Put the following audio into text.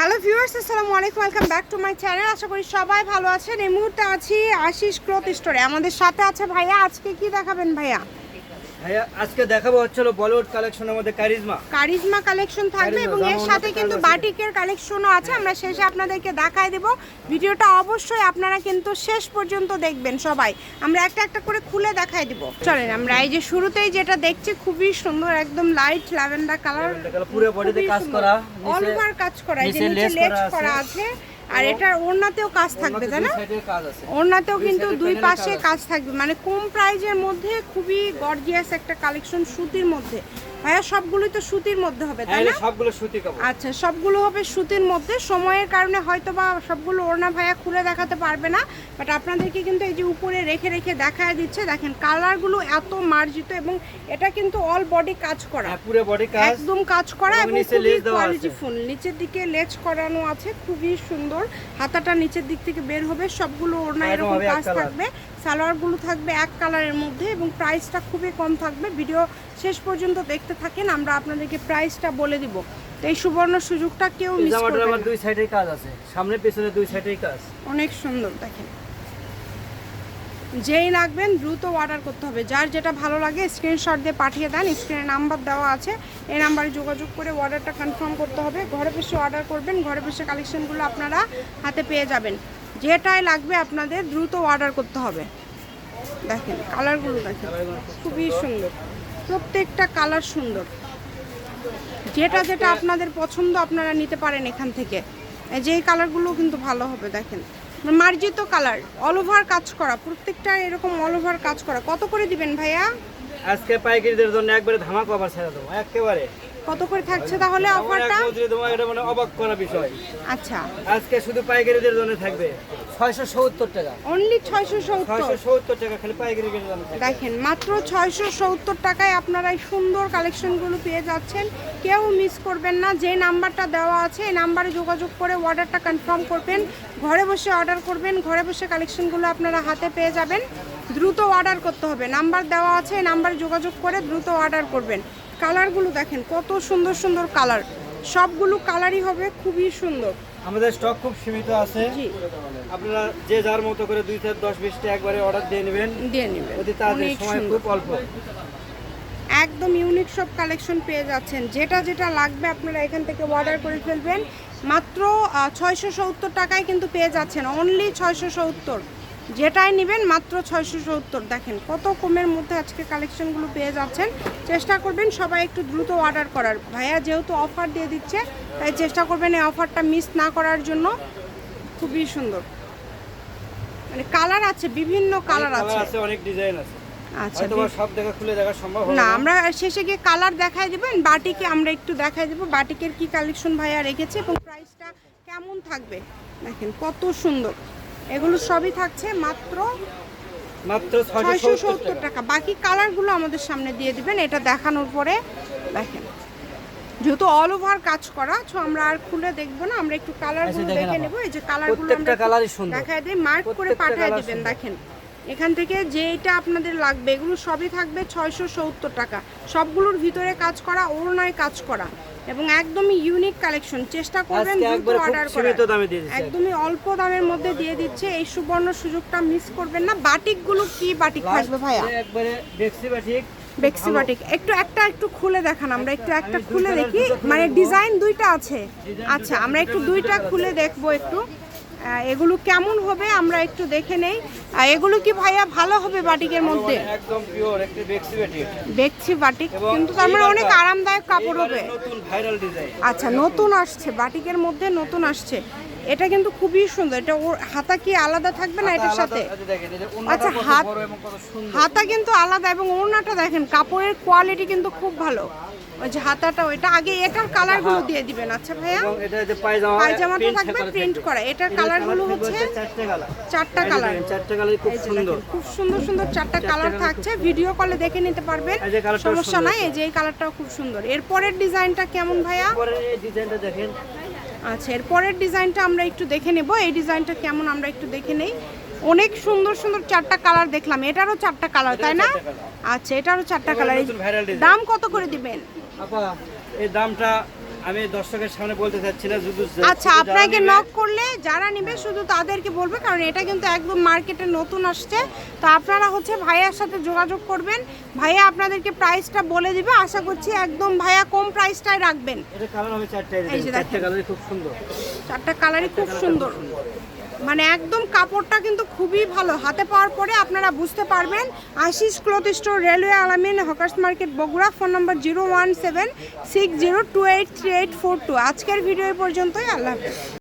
Hello viewers, আসসালামু আলাইকুম, welcome back to my channel. আশা করি সবাই ভালো আছেন। এই মুহূর্তে আছি আশিস ক্লথ স্টোরে। আমাদের সাথে আছে ভাইয়া। আজকে কি দেখাবেন ভাইয়া? ভাইয়া আজকে দেখাবো হচ্ছে বলিউড কালেকশনের মধ্যে কারিজমা কালেকশন থাকবে এবং এর সাথে কিন্তু বাটিকের কালেকশনও আছে। আমরা শেষে আপনাদেরকে দেখায় দেব। ভিডিওটা অবশ্যই আপনারা কিন্তু শেষ পর্যন্ত দেখবেন সবাই। আমরা একটা একটা করে খুলে দেখায় দিব। চলেন আমরা এই যে শুরুতেই যেটা দেখছি খুবই সুন্দর, একদম লাইট ল্যাভেন্ডার কালার, পুরো বডিতে কাজ করা, অল ওভার কাজ করা, এই যে নিচে লেস করা আছে। আর এটার ওড়নাতেও কাজ থাকবে, তাই না? ওড়নাতেও কিন্তু দুই পাশে কাজ থাকবে, মানে কম প্রাইজের মধ্যে খুবই গর্জিয়াস একটা কালেকশন সুতির মধ্যে। ভাইয়া সবগুলোই তো সুতির মধ্যে হবে, তাই না? সবগুলো সুতি কাপড়। আচ্ছা, সবগুলো হবে সুতির মধ্যে। সময়ের কারণে হয়তো বা সবগুলো ওড়না ভাইয়া খুলে দেখাতে পারবে না, বাট আপনাদেরকে কিন্তু এই যে উপরে রেখে রেখে দেখায় দিচ্ছে। দেখেন কালারগুলো এত মার্জিত এবং এটা কিন্তু অল বডি কাজ করা, পুরো বডি কাজ, একদম কাজ করা এবং খুবই কোয়ালিটিফুল। নিচের দিকে লেজ করানো আছে, খুবই সুন্দর। হাতাটা নিচের দিক থেকে বের হবে। সবগুলো ওড়না এরকম কাজ থাকবে। সালোয়ারগুলো থাকবে এক কালারের মধ্যে এবং প্রাইসটা খুবই কম থাকবে। ভিডিও শেষ পর্যন্ত দেখতে থাকেন, আমরা আপনাদেরকে প্রাইসটা বলে দিব। তো এই সুবর্ণ সুযোগটা কেউ মিস করবে না। আমার দুই সাইডেই কাজ আছে, সামনে পেছনে দুই সাইডেই কাজ, অনেক সুন্দর। দেখেন যেই লাগবেন দ্রুত অর্ডার করতে হবে। যার যেটা ভালো লাগে স্ক্রিনশট দিয়ে পাঠিয়ে দেন। স্ক্রিনে নাম্বার দেওয়া আছে, এই নাম্বারে যোগাযোগ করে অর্ডারটা কনফার্ম করতে হবে। ঘরে বসে অর্ডার করবেন, ঘরে বসে কালেকশনগুলো আপনারা হাতে পেয়ে যাবেন। যেটাই লাগবে আপনাদের দ্রুত অর্ডার করতে হবে। দেখেন কালারগুলো, দেখেন খুবই সুন্দর, প্রত্যেকটা কালার সুন্দর। যেটা যেটা আপনাদের পছন্দ আপনারা নিতে পারেন এখান থেকে। যেই কালারগুলো কিন্তু ভালো হবে। দেখেন মার্জিত কালার, অল ওভার কাজ করা, প্রত্যেকটা এরকম অল ওভার কাজ করা। কত করে দিবেন ভাইয়া? আজকে পাইকারিদের জন্য একবারে ধামাকা অফার ছেড়ে দেবো একেবারে। কত করে থাকছে তাহলে অফারটা? এটা মানে অবাক করা বিষয়। আচ্ছা, আজকে শুধু পাইকারিদের জন্য থাকবে 670 টাকা, অনলি 670 টাকা খালি পাইকারিদের জন্য থাকবে। দেখেন মাত্র 670 টাকায় আপনারা এই সুন্দর কালেকশনগুলো পেয়ে যাচ্ছেন। কেউ মিস করবেন না। যে নাম্বারটা দেওয়া আছে এই নাম্বারে যোগাযোগ করে অর্ডারটা কনফার্ম করবেন। ঘরে বসে অর্ডার করবেন, ঘরে বসে কালেকশনগুলো আপনারা হাতে পেয়ে যাবেন। দ্রুত অর্ডার করতে হবে, নাম্বার দেওয়া আছে এই নাম্বারে যোগাযোগ করে দ্রুত অর্ডার করবেন। কালারগুলো দেখেন কত সুন্দর সুন্দর কালার, সবগুলো কালারই হবে খুবই সুন্দর। আমাদের স্টক খুব সীমিত আছে, আপনারা যে যার মতো করে 2 থেকে 10-20টা একবারে অর্ডার দিয়ে নেবেন। অতি তাড়াতাড়ি, সময় খুব অল্প। একদম ইউনিক সব কালেকশন পেয়ে যাচ্ছেন। যেটা যেটা লাগবে আপনারা এখান থেকে অর্ডার করে ফেলবেন। মাত্র 670 টাকায় কিন্তু পেয়ে যাচ্ছেন, অনলি 670। যেটাই নেবেন মাত্র 670। দেখেন কত কমের মধ্যে আজকে কালেকশনগুলো পেয়ে যাচ্ছেন। চেষ্টা করবেন সবাই একটু দ্রুত অর্ডার করার। ভাইয়া যেহেতু অফার দিয়ে দিচ্ছে তাই চেষ্টা করবেন এই অফারটা মিস না করার জন্য। খুবই সুন্দর, মানে কালার আছে, বিভিন্ন কালার আছে, অনেক ডিজাইন আছে। আচ্ছা, সব দেখা খুলে দেখা সম্ভব না, আমরা শেষে গিয়ে কালার দেখাই দেবেন। বাটিকে আমরা একটু দেখাই দেবো বাটিকের কি কালেকশন ভাইয়া রেখেছে এবং প্রাইসটা কেমন থাকবে। দেখেন কত সুন্দর, এগুলো সবই থাকছে মাত্র 670 টাকা। বাকি কালারগুলো আমাদের সামনে দিয়ে দিবেন এটা দেখানোর পরে। দেখেন যেহেতু অল ওভার কাজ করা, তো আমরা আর খুলে দেখবো না, আমরা একটু কালারগুলো দেখে নেব। এই যে কালারগুলো আমরা দেখাই দিই, মার্ক করে পাঠিয়ে দিবেন। দেখেন এখান থেকে যেটা আপনাদের লাগবে এগুলো সবই থাকবে 670 টাকা। সবগুলোর ভিতরে কাজ করা, ওড়নায় কাজ করা এবং একদমই ইউনিক কালেকশন। চেষ্টা করবেন দ্রুত অর্ডার করার। একদমই অল্প দামের মধ্যে দিয়ে দিচ্ছে, এই সুবর্ণ সুযোগটা মিস করবেন না। বাটিকগুলো কি বাটিক থাকবে ভাইয়া? একবারে বেক্সি বাটিক। একটু খুলে দেখান, আমরা একটা খুলে দেখি। মানে ডিজাইন দুইটা আছে। আচ্ছা, আমরা একটু দুইটা খুলে দেখবো একটু এগুলো কেমন হবে আমরা একটু দেখে নেই। এগুলো কি ভাইয়া ভালো হবে বাটিকের মধ্যে? একদম পিওর একটা বেক্সি বাটিক, কিন্তু আমরা অনেক আরামদায়ক কাপড় হবে। নতুন ভাইরাল ডিজাইন। আচ্ছা, নতুন আসছে বাটিকের মধ্যে, নতুন আসছে। এটা কিন্তু খুবই সুন্দর। এটা ওর হাতা কি আলাদা থাকবে না এটার সাথে? আচ্ছা, হাতা কিন্তু আলাদা এবং ওড়নাটা দেখেন কাপড়ের কোয়ালিটি কিন্তু খুব ভালো। ওই যে হাতাটা, ওইটা আগে এটার কালারগুলো দিয়ে দিবেন। আচ্ছা ভাইয়া, পায়জামাটা থাকবে প্রিন্ট করা। এটার কালারগুলো হচ্ছে চারটা কালার, খুব সুন্দর সুন্দর চারটা কালার থাকছে। ভিডিও কলে দেখে নিতে পারবেন, সমস্যা নাই। এই যে এই কালারটাও খুব সুন্দর। এরপরের ডিজাইনটা কেমন ভাইয়া? আচ্ছা, এরপরের ডিজাইনটা আমরা একটু দেখে নেব। এই ডিজাইনটা কেমন আমরা একটু দেখে নেই। অনেক সুন্দর সুন্দর চারটা কালার দেখলাম। এটারও চারটা কালার, তাই না? আচ্ছা, এটারও চারটা কালার। দাম কত করে দিবেন? এই দামটা আমি দর্শকের সামনে বলতে চাচ্ছি না, শুধু আচ্ছা, আপনাকে নক করলে যারা নেবে শুধু তাদেরকে বলবে, কারণ এটা কিন্তু একদম মার্কেটে নতুন আসছে। তো আপনারা হচ্ছে ভাইয়ার সাথে যোগাযোগ করবেন, ভাইয়া আপনাদেরকে প্রাইসটা বলে দিবে। আশা করছি একদম ভাইয়া কম প্রাইসটাই রাখবেন। এটা কালার হবে চারটায়, এই যে চারটা কালারই খুব সুন্দর, চারটা কালারই খুব সুন্দর, মানে একদম কাপড়টা কিন্তু খুবই ভালো। হাতে পাওয়ার পরে আপনারা বুঝতে পারবেন। আশিস ক্লথ স্টোর, রেলওয়ে আলামিন, হকার্স মার্কেট, বগুড়া। ফোন নম্বর 01760283842। আজকের ভিডিও পর্যন্তই। আল্লাহ হাফেজ।